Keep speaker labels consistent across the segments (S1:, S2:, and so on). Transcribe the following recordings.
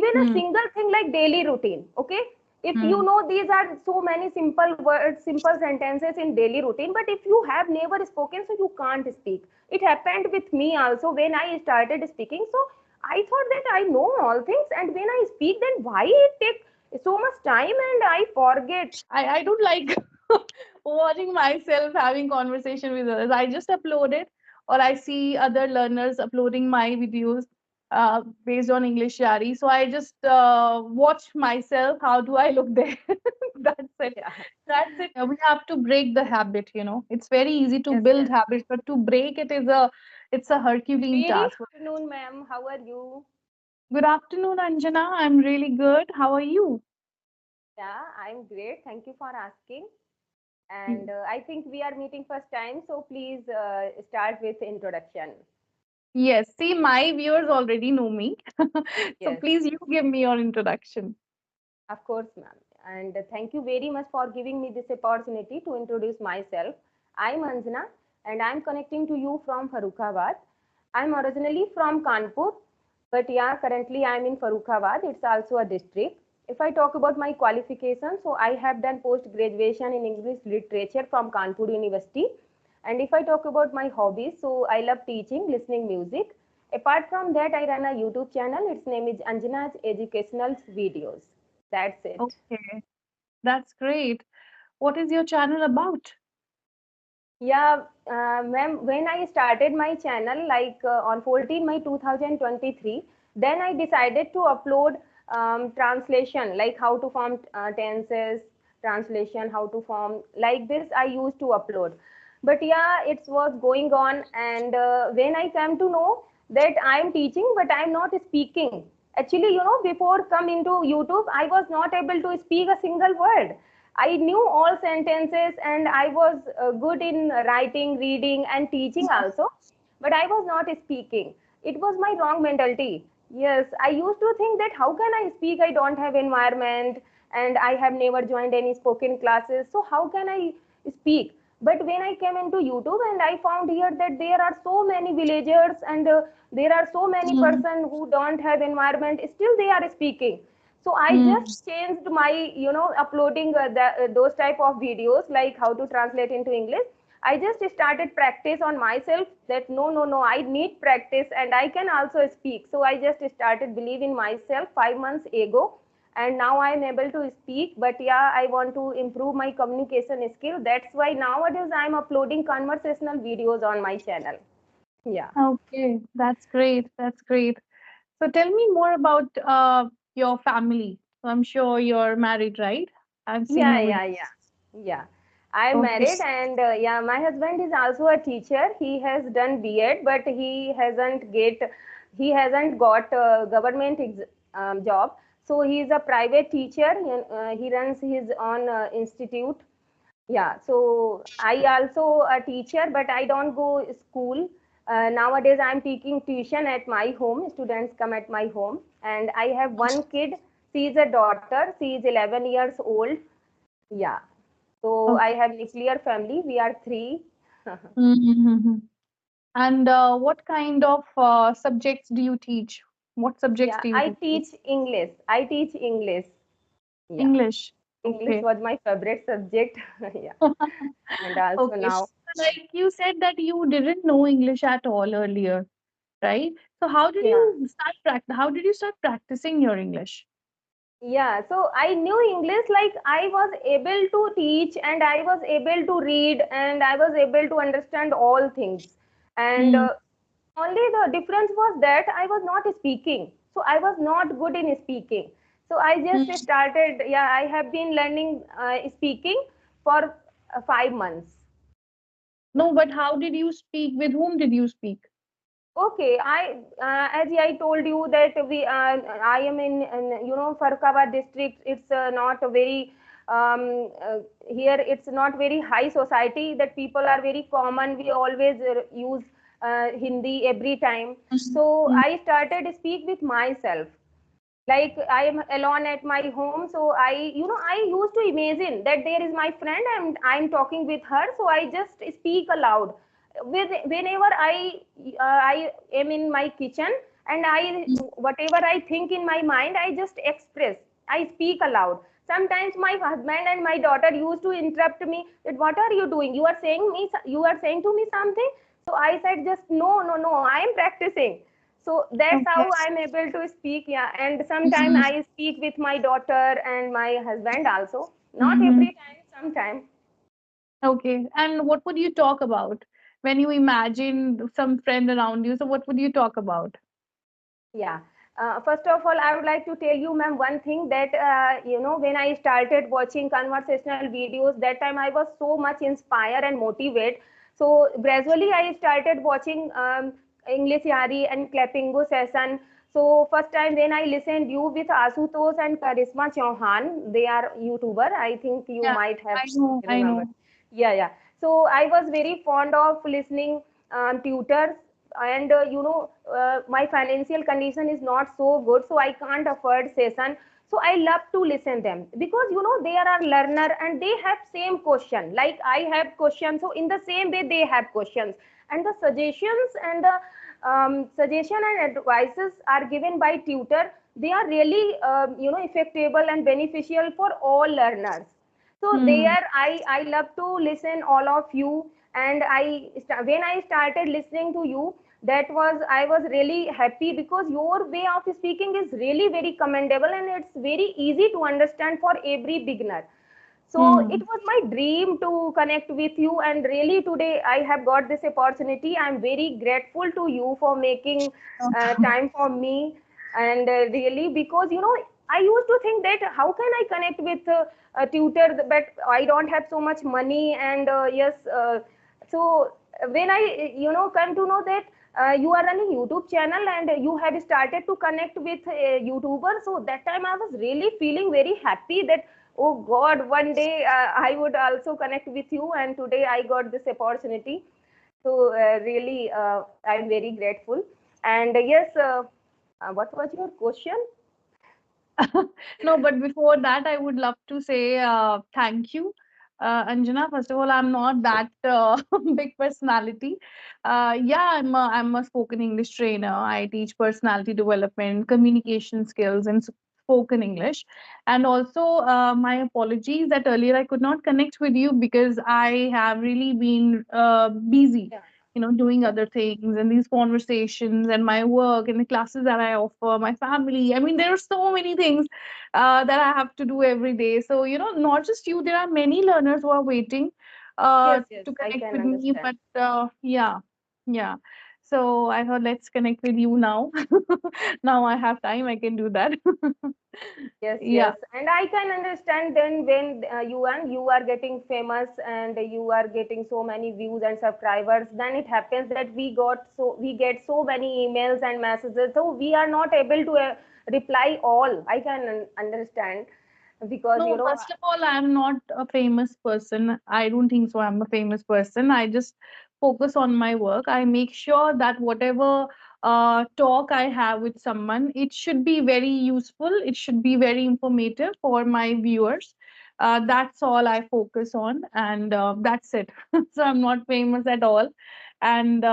S1: even a single thing like daily routine. Okay, if you know, these are so many simple words, simple sentences in daily routine, but if you have never spoken, so you can't speak. It happened with me also when I started speaking. So I thought that I know all things, and when I speak, then why it take so much time and I forget.
S2: I don't like watching myself having conversation with others. I just upload it, or I see other learners uploading my videos based on English Yari. So I just watch myself. How do I look there? That's it.
S1: Yeah.
S2: That's it. We have to break the habit. It's very easy to
S1: Yes,
S2: build
S1: yes.
S2: habits, but to break it is a Herculean
S1: Very
S2: task.
S1: afternoon, ma'am. How are you?
S2: Good afternoon, Anjana. I'm really good. How are you?
S1: Yeah, I'm great. Thank you for asking. And I think we are meeting first time, so please start with introduction.
S2: Yes, see, my viewers already know me. So
S1: Yes,
S2: please, you give me your introduction.
S1: of course, ma'am. And thank you very much for giving me this opportunity to introduce myself. I'm Anjana, and I'm connecting to you from Farrukhabad. I'm originally from Kanpur, but yeah, currently I'm in Farrukhabad. It's also a district. If I talk about my qualifications, so I have done post graduation in English literature from Kanpur University. And if I talk about my hobbies, so I love teaching, listening music. Apart from that, I run a YouTube channel. Its name is Anjana's Educational Videos. That's it.
S2: Okay, that's great. What is your channel about?
S1: Yeah, ma'am, when I started my channel, like on 14 May 2023, then I decided to upload translation, like how to form tenses, translation, how to form, like this I used to upload. But yeah, it was going on, and when I came to know that I'm teaching, but I'm not speaking. Actually, before come into YouTube, I was not able to speak a single word. I knew all sentences and I was good in writing, reading, and teaching also, but I was not speaking. It was my wrong mentality. Yes, I used to think that how can I speak? I don't have environment and I have never joined any spoken classes. So how can I speak? But when I came into YouTube and I found here that there are so many villagers and there are so many
S2: Mm,
S1: person who don't have environment, still they are speaking. So I
S2: mm,
S1: just changed my uploading those type of videos like how to translate into English. I just started practice on myself that no, I need practice and I can also speak. So I just started believing myself 5 months ago, and now I am able to speak. But yeah, I want to improve my communication skill. That's why nowadays I am uploading conversational videos on my channel. Yeah.
S2: okay, that's great. That's great. So tell me more about your family. So I'm sure you're married, right? I've seen
S1: Yeah,
S2: your video.
S1: yeah, yeah. Yeah. I'm
S2: Okay.
S1: married, and yeah, my husband is also a teacher. He has done B.Ed, but he hasn't got a government job. So he is a private teacher. He runs his own institute. Yeah, so I also a teacher, but I don't go school. Nowadays, I'm taking tuition at my home. Students come at my home, and I have one kid. She is a daughter. She is 11 years old. Yeah. So I
S2: Okay.
S1: have nuclear family. We are three.
S2: Mm-hmm. And what kind of subjects do you teach? What subjects
S1: Yeah,
S2: do you
S1: I
S2: teach?
S1: teach English. I teach English. Yeah.
S2: English.
S1: English
S2: Okay.
S1: was my favorite subject. Yeah. And also
S2: Okay.
S1: now,
S2: So like you said that you didn't know English at all earlier, right? So
S1: yeah.
S2: how did you start practicing your English?
S1: Yeah, so I knew English, like I was able to teach and I was able to read and I was able to understand all things. And
S2: Hmm.
S1: only the difference was that I was not speaking. So I was not good in speaking. So I just
S2: Hmm.
S1: started, yeah, I have been learning speaking for 5 months. Yeah.
S2: No, but how did you speak? With whom did you speak?
S1: Okay, as I told you that I am in Farkaba district. It's not a very here. It's not very high society that people are very common. We always use Hindi every time. So
S2: Hmm.
S1: I started speak with myself, like I am alone at my home. So I used to imagine that there is my friend and I'm talking with her, so I just speak aloud. Whenever I am in my kitchen, And I, whatever I think in my mind, I just express, I speak aloud. Sometimes my husband and my daughter used to interrupt me that what are you doing, you are saying me, you are saying to me something. So I said just no, no, no, I am practicing. So that's
S2: Okay.
S1: how I'm able to speak. Yeah, and sometimes
S2: Mhm.
S1: I speak with my daughter and my husband also, not
S2: Mhm.
S1: every time, sometimes.
S2: Okay. And what would you talk about when you imagine some friend around you? So what would you talk about?
S1: Yeah. First of all, I would like to tell you, ma'am, one thing that, when I started watching conversational videos, that time I was so much inspired and motivated. So gradually I started watching English Yari and Clappingo session. So first time when I listened you with Asutosh and Karisma Chauhan, they are YouTuber. I think you
S2: Yeah,
S1: might have
S2: I know, I
S1: remembered.
S2: know.
S1: Yeah, yeah. So I was very fond of listening tutors, and my financial condition is not so good, so I can't afford session. So I love to listen them because they are learner and they have same question like I have questions. So in the same way they have questions, and the suggestions and the suggestion and advices are given by tutor. They are really effectable and beneficial for all learners. So
S2: Hmm.
S1: there I love to listen all of you. And when I started listening to you, that was I was really happy because your way of speaking is really very commendable and it's very easy to understand for every beginner. So it
S2: Hmm.
S1: was my dream to connect with you, and really today I have got this opportunity. I'm very grateful to you for making time for me. And really, because I used to think that how can I connect with a tutor, but I don't have so much money. And yes, so when I come to know that you are running YouTube channel and you have started to connect with a YouTuber, so that time I was really feeling very happy that oh God, one day I would also connect with you, and today I got this opportunity. So really, I'm very grateful. And yes, what was your question?
S2: No, but before that, I would love to say thank you, Anjana. First of all, I'm not that big personality. Yeah, I'm a spoken English trainer. I teach personality development, communication skills, and spoken English. And also, my apologies that earlier I could not connect with you because I have really been busy,
S1: Yeah,
S2: doing
S1: yeah.
S2: other things and these conversations and my work and the classes that I offer, my family. I mean, there are so many things that I have to do every day. So, not just you, there are many learners who are waiting
S1: Yes, yes,
S2: to
S1: I
S2: connect
S1: can
S2: with me.
S1: understand.
S2: But yeah, yeah. So I thought, let's connect with you now. Now I have time, I can do that.
S1: Yes,
S2: Yeah.
S1: yes, and I can understand then when you are getting famous and you are getting so many views and subscribers, then it happens that we get so many emails and messages, so we are not able to reply all. I can understand because
S2: No, first of all, I'm not a famous person. I don't think so. I'm a famous person. I just focus on my work. I make sure that whatever talk I have with someone, it should be very useful. It should be very informative for my viewers. That's all I focus on, and that's it. So I'm not famous at all, and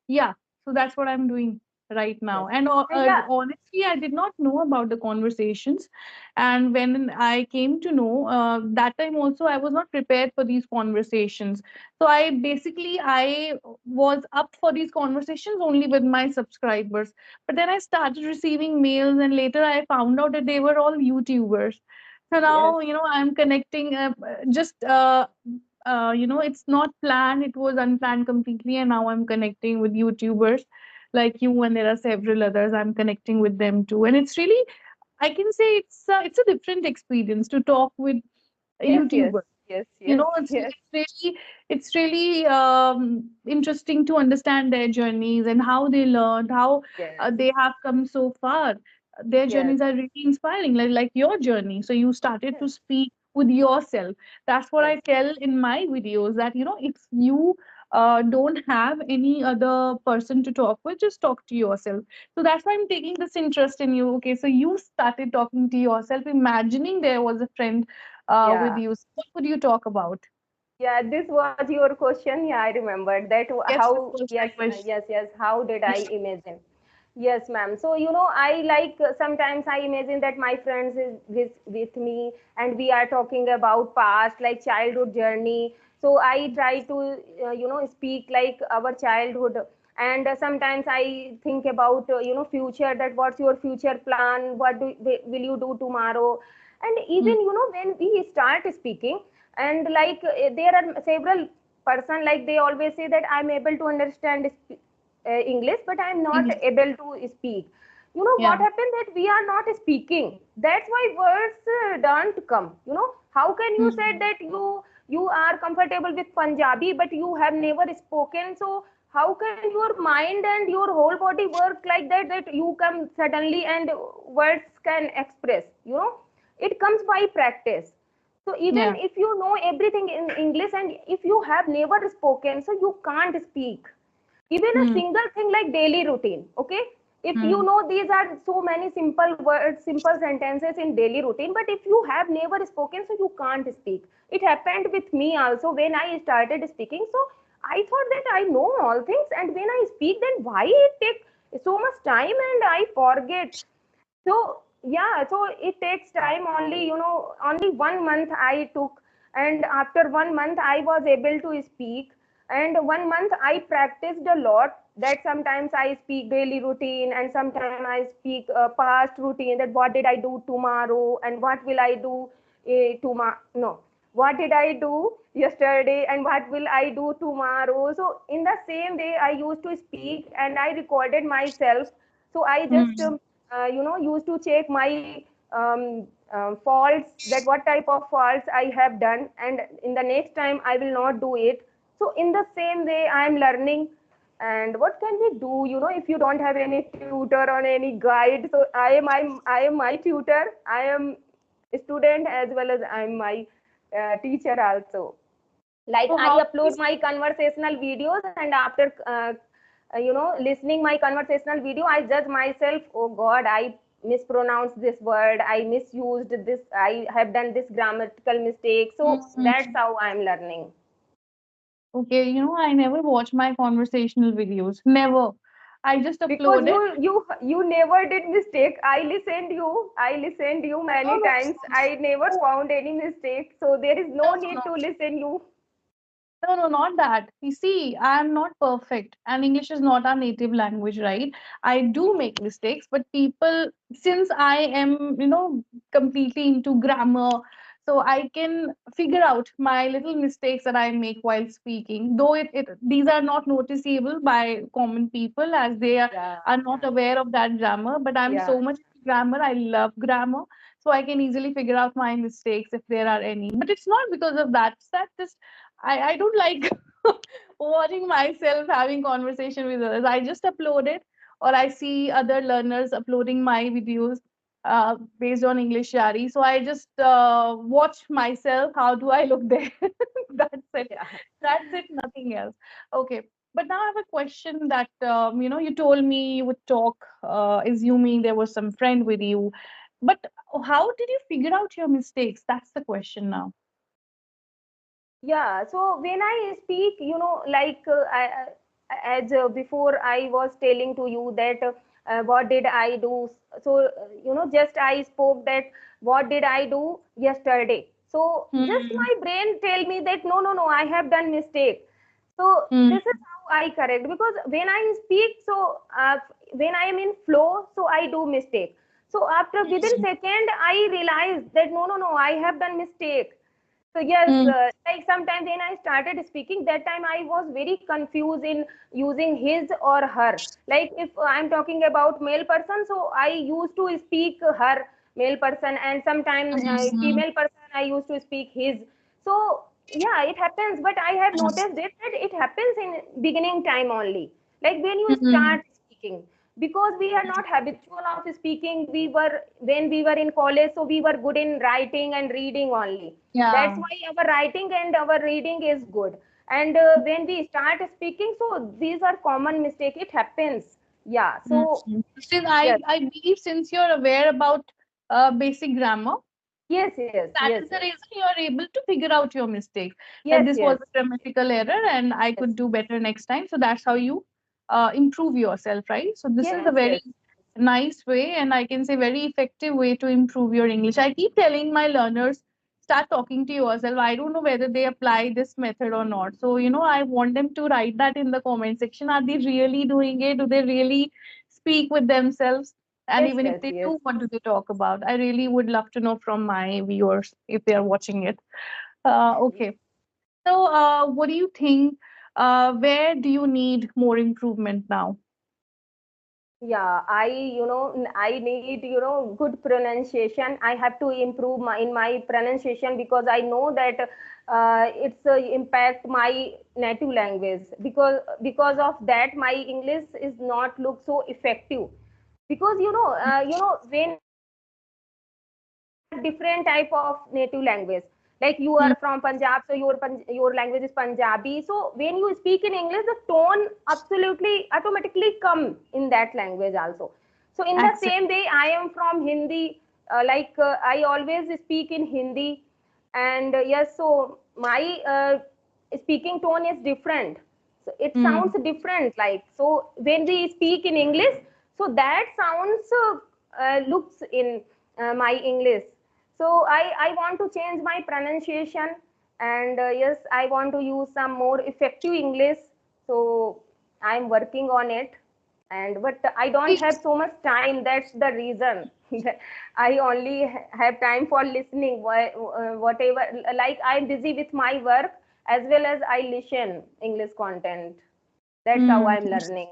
S2: yeah, so that's what I'm doing right
S1: yes,
S2: now. And
S1: yeah,
S2: honestly, I did not know about the conversations, and when I came to know, that time also I was not prepared for these conversations. So I was up for these conversations only with my subscribers. But then I started receiving mails, and later I found out that they were all YouTubers. So
S1: yes,
S2: now, I'm connecting, just it's not planned, it was unplanned completely, and now I'm connecting with YouTubers like you, and there are several others. I'm connecting with them too, and it's really, I can say it's a different experience to talk with a
S1: yes, yes,
S2: YouTuber.
S1: yes,
S2: You
S1: yes,
S2: know,
S1: yes,
S2: it's really interesting to understand their journeys and how they learned, how
S1: yes,
S2: they have come so far. Their
S1: yes,
S2: journeys are really inspiring, like your journey. So you started to
S1: yes,
S2: speak with yourself. That's what
S1: yes,
S2: I tell in my videos, that if you don't have any other person to talk with, just talk to yourself. So that's why I'm taking this interest in you. Okay, so you started talking to yourself, imagining there was a friend with
S1: yeah.
S2: you. So what would you talk about?
S1: Yeah, this was your question. Yeah, I remembered that.
S2: Yes, this
S1: How?
S2: was my
S1: Yes,
S2: question.
S1: yes, yes. How did I imagine? Yes, ma'am. So, I like sometimes I imagine that my friends is with me and we are talking about past, like childhood journey. So I try to, speak like our childhood. And sometimes I think about, future, that what's your future plan? Will you do tomorrow? And
S2: Hmm.
S1: even, when we start speaking, and like there are several person, like they always say that I'm able to understand English, but I'm not
S2: English.
S1: able to speak. What
S2: Yeah.
S1: happened that we are not speaking. That's why words don't come. How can you say
S2: Hmm.
S1: that you are comfortable with Punjabi, but you have never spoken? So how can your mind and your whole body work like that you come suddenly and words can express? It comes by practice. So even
S2: Yeah.
S1: if you know everything in English and if you have never spoken, so you can't speak even a
S2: Hmm.
S1: single thing like daily routine. Okay, if you
S2: Hmm.
S1: know these are so many simple words, simple sentences in daily routine, but if you have never spoken, so you can't speak. It happened with me also when I started speaking. So I thought that I know all things, and when I speak, then why it take so much time and I forget. So yeah, so it takes time only. Only 1 month I took, and after 1 month I was able to speak. And 1 month I practiced a lot. That sometimes I speak daily routine, and sometimes I speak past routine. That what did I do tomorrow, and what will I do tomorrow? No, what did I do yesterday, and what will I do tomorrow? So in the same way, I used to speak, and I recorded myself. So I just
S2: Hmm.
S1: used to check my faults, that what type of faults I have done, and in the next time I will not do it. So in the same way I am learning. And what can we do, if you don't have any tutor or any guide? So I am my tutor. I am a student as well as I am my teacher also. Like
S2: So
S1: I
S2: how
S1: upload my conversational videos, and after listening my conversational video, I judge myself. Oh god, I mispronounced this word, I misused this, I have done this grammatical mistake. So that's
S2: hmm.
S1: how I'm learning.
S2: Okay, I never watch my conversational videos. Never. I just
S1: Because
S2: upload it.
S1: you never did mistake. I listened you
S2: No,
S1: many
S2: no,
S1: times. I never
S2: no,
S1: found any mistake, so there is
S2: no,
S1: no
S2: no,
S1: need
S2: no.
S1: to listen you.
S2: No, no, not that. You see, I am not perfect, and English is not our native language, right? I do make mistakes, but people, since I am, completely into grammar, so I can figure out my little mistakes that I make while speaking. Though these are not noticeable by common people as they
S1: Yeah,
S2: are not aware of that grammar, but I'm
S1: yeah.
S2: so much into grammar. I love grammar, so I can easily figure out my mistakes if there are any. But it's not because of that. It's that just I don't like watching myself having conversation with others. I just upload it, or I see other learners uploading my videos based on English Yari. So I just watch myself. How do I look there? That's it.
S1: Yeah.
S2: That's it. Nothing else. Okay. But now I have a question that you told me you would talk, assuming there was some friend with you. But how did you figure out your mistakes? That's the question now.
S1: Yeah, so when I speak, like as before I was telling to you that what did I do? So, just I spoke that what did I do yesterday? So, just
S2: Hmm.
S1: my brain tell me that no, no, no, I have done mistake. So,
S2: Hmm.
S1: this is how I correct, because when I speak, so when I am in flow, so I do mistake. So, after within second, I realize that no, no, no, I have done mistake. So yes,
S2: Hmm.
S1: like sometimes when I started speaking, that time I was very confused in using his or her. Like if I'm talking about male person, so I used to speak her, male person, and sometimes
S2: Hmm.
S1: female person I used to speak his. So yeah, it happens, but I have noticed it that it happens in beginning time only. Like when you
S2: Hmm.
S1: start speaking, because we are not habitual of speaking. We were when we were in college, so we were good in writing and reading only. That's
S2: Yeah.
S1: why our writing and our reading is good. And when we start speaking, so these are common mistake. It happens. Yeah. So
S2: Mhm. Since I
S1: yes,
S2: I believe since you're aware about basic grammar,
S1: yes, yes,
S2: that
S1: yes,
S2: is the
S1: yes,
S2: reason you are able to figure out your mistake. That
S1: yes,
S2: this was
S1: yes,
S2: a grammatical error and I
S1: yes.
S2: could do better next time. So that's how you. improve yourself, right? So this is a
S1: Yes,
S2: very
S1: yes,
S2: nice way, and I can say very effective way to improve your English. I keep telling my learners, start talking to yourself. I don't know whether they apply this method or not. So, I want them to write that in the comment section. Are they really doing it? Do they really speak with themselves? And
S1: yes,
S2: even if
S1: yes,
S2: they
S1: yes.
S2: do, what do they talk about? I really would love to know from my viewers if they are watching it. Okay. So, what do you think? Where do you need more improvement now?
S1: Yeah, I need, good pronunciation. I have to improve in my pronunciation because I know that it's impact my native language, because of that my English is not look so effective. Because when there are different type of native language. Like you
S2: Hmm.
S1: are from Punjab, so your language is Punjabi. So when you speak in English, the tone absolutely automatically come in that language also. So in the
S2: Accent.
S1: same way, I am from Hindi. I always speak in Hindi, and yes, so my speaking tone is different. So it
S2: Hmm.
S1: sounds different. Like, so when we speak in English, so that sounds looks in my English. So I want to change my pronunciation, and yes, I want to use some more effective English. So I'm working on it, and but I don't
S2: See,
S1: have so much time. That's the reason. I only have time for listening, whatever. Like I'm busy with my work as well as I listen English content. That's how
S2: hmm.
S1: I'm learning.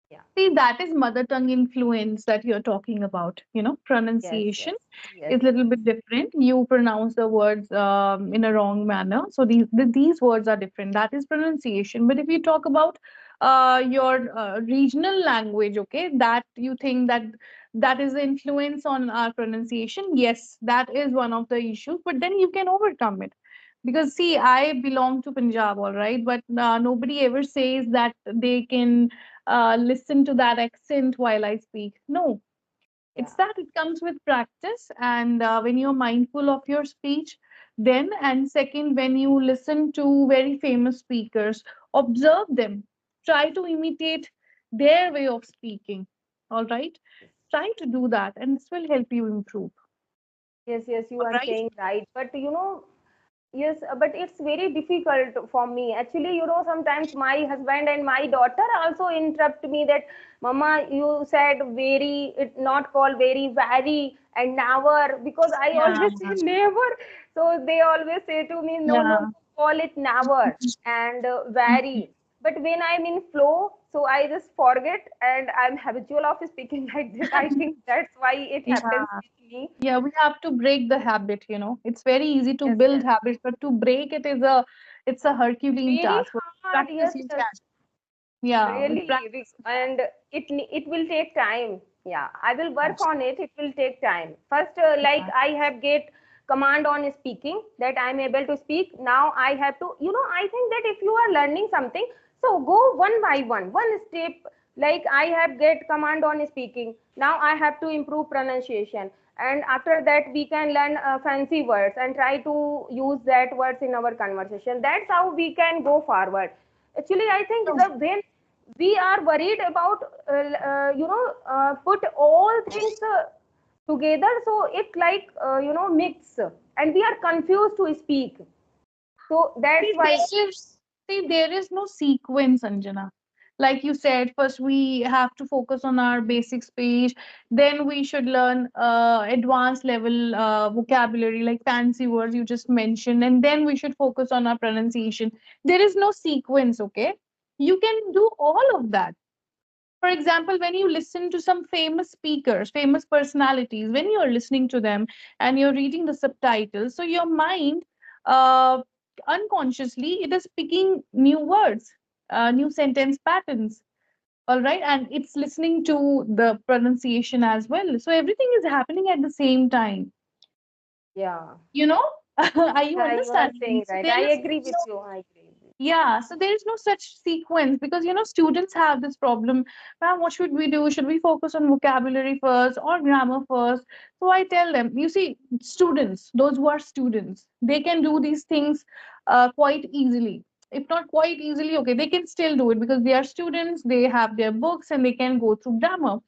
S1: Yeah.
S2: See, that is mother tongue influence that you're talking about.
S1: Yes.
S2: Pronunciation
S1: Yes. Yes.
S2: is a little bit different. You pronounce the words in a wrong manner. So these words are different. That is pronunciation. But if you talk about your regional language, okay, that you think that is the influence on our pronunciation. Yes, that is one of the issues. But then you can overcome it. Because see, I belong to Punjab, all right, but nobody ever says that they can listen to that accent while I speak. No, it's
S1: Yeah.
S2: that it comes with practice, and when you're mindful of your speech, then, and second, when you listen to very famous speakers, observe them, try to imitate their way of speaking. All right, try to do that, and this will help you improve.
S1: Yes, yes, you
S2: All
S1: are
S2: right.
S1: saying right. But yes, but it's very difficult for me. Actually, sometimes my husband and my daughter also interrupt me that, Mama, you said very, it not called very, and never, because I
S2: Yeah.
S1: always say never. So they always say to me, no, no,
S2: Yeah.
S1: no, call it never and very. But when I'm in flow, so I just forget and I'm habitual of speaking like this. I think that's why it happens
S2: Yeah.
S1: with me.
S2: Yeah, we have to break the habit. It's very easy to
S1: Yes,
S2: build
S1: yes.
S2: habits, but to break it is it's a Herculean
S1: Very
S2: task. With
S1: hard,
S2: practice
S1: yes,
S2: you
S1: yes.
S2: can. Yeah, with
S1: Really,
S2: practice you can.
S1: and it will take time. Yeah, I will work on it. It will take time. First, like
S2: Yeah.
S1: I have get command on speaking that I'm able to speak. Now I have to, I think that if you are learning something, so go one by one step. Like I have get command on speaking. Now I have to improve pronunciation, and after that we can learn fancy words and try to use that words in our conversation. That's how we can go forward. Actually, I think
S2: So,
S1: the when we are worried about put all things together, so it like mix, and we are confused to speak. So that's
S2: see,
S1: why.
S2: there is no sequence, Anjana. Like you said, first we have to focus on our basic speech, then we should learn advanced level vocabulary, like fancy words you just mentioned, and then we should focus on our pronunciation. There is no sequence, okay? You can do all of that. For example, when you listen to some famous speakers, famous personalities, when you're listening to them and you're reading the subtitles, so your mind uh, unconsciously it is picking new words, new sentence patterns. All right, and it's listening to the pronunciation as well. So everything is happening at the same time.
S1: Yeah,
S2: You know, are you
S1: yeah, you are
S2: understanding me?
S1: saying
S2: So
S1: right.
S2: there
S1: I
S2: is
S1: agree with
S2: no.
S1: you. I agree with you.
S2: Yeah, so there is no such sequence because students have this problem. Ma'am, what should we do? Should we focus on vocabulary first or grammar first? So I tell them, you see, students, those who are students, they can do these things quite easily. if not quite easily, okay, they can still do it because they are students, they have their books, and they can go through grammar.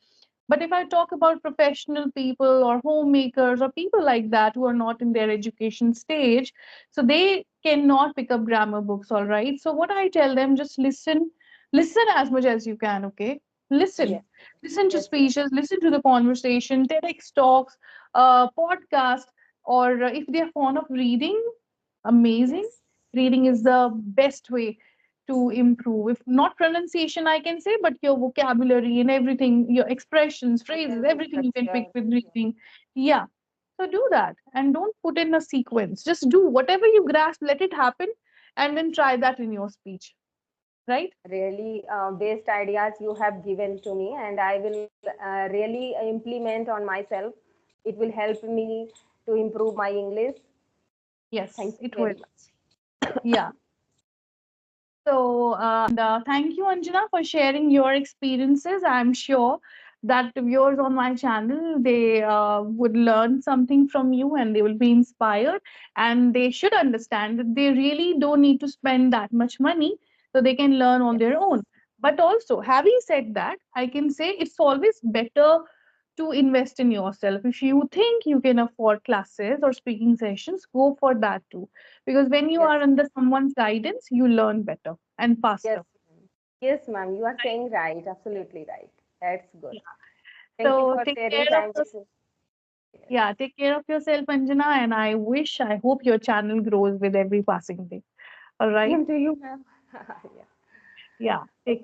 S2: But if I talk about professional people or homemakers or people like that who are not in their education stage, so they cannot pick up grammar books, all right? So what I tell them, just listen, listen as much as you can, okay? Listen.
S1: Yes,
S2: Listen to
S1: yes, ma'am.
S2: speeches, listen to the conversation, TEDx talks, podcast, or if they're fond of reading, amazing.
S1: Yes,
S2: Reading is the best way to improve. If not pronunciation, I can say, but your vocabulary and everything, your expressions, phrases,
S1: sentence
S2: everything you can pick
S1: structure.
S2: with reading. Yeah. So do that and don't put in a sequence. Just do whatever you grasp, let it happen, and then try that in your speech. Right?
S1: Really best ideas you have given to me, and I will really implement on myself. It will help me to improve my English.
S2: Yes,
S1: Thank you
S2: it will.
S1: very much.
S2: Yeah. So, thank you, Anjana, for sharing your experiences. I'm sure that the viewers on my channel, they would learn something from you and they will be inspired, and they should understand that they really don't need to spend that much money, so they can learn on their
S1: Yes,
S2: own. But also, having said that, I can say it's always better to invest in yourself. If you think you can afford classes or speaking sessions, go for that too. Because when you
S1: yes,
S2: are under someone's guidance, you learn better and
S1: yes,
S2: faster.
S1: ma'am. Yes, ma'am. You are
S2: Right?
S1: saying right. Absolutely right. That's good.
S2: Yeah.
S1: Thank you
S2: So
S1: for
S2: take
S1: sharing
S2: care of
S1: time
S2: us.
S1: with me. Yes.
S2: Yeah, take care of yourself, Anjana, and I hope your channel grows with every passing day. All right.
S1: Same to you, ma'am. Yeah.
S2: Yeah. Take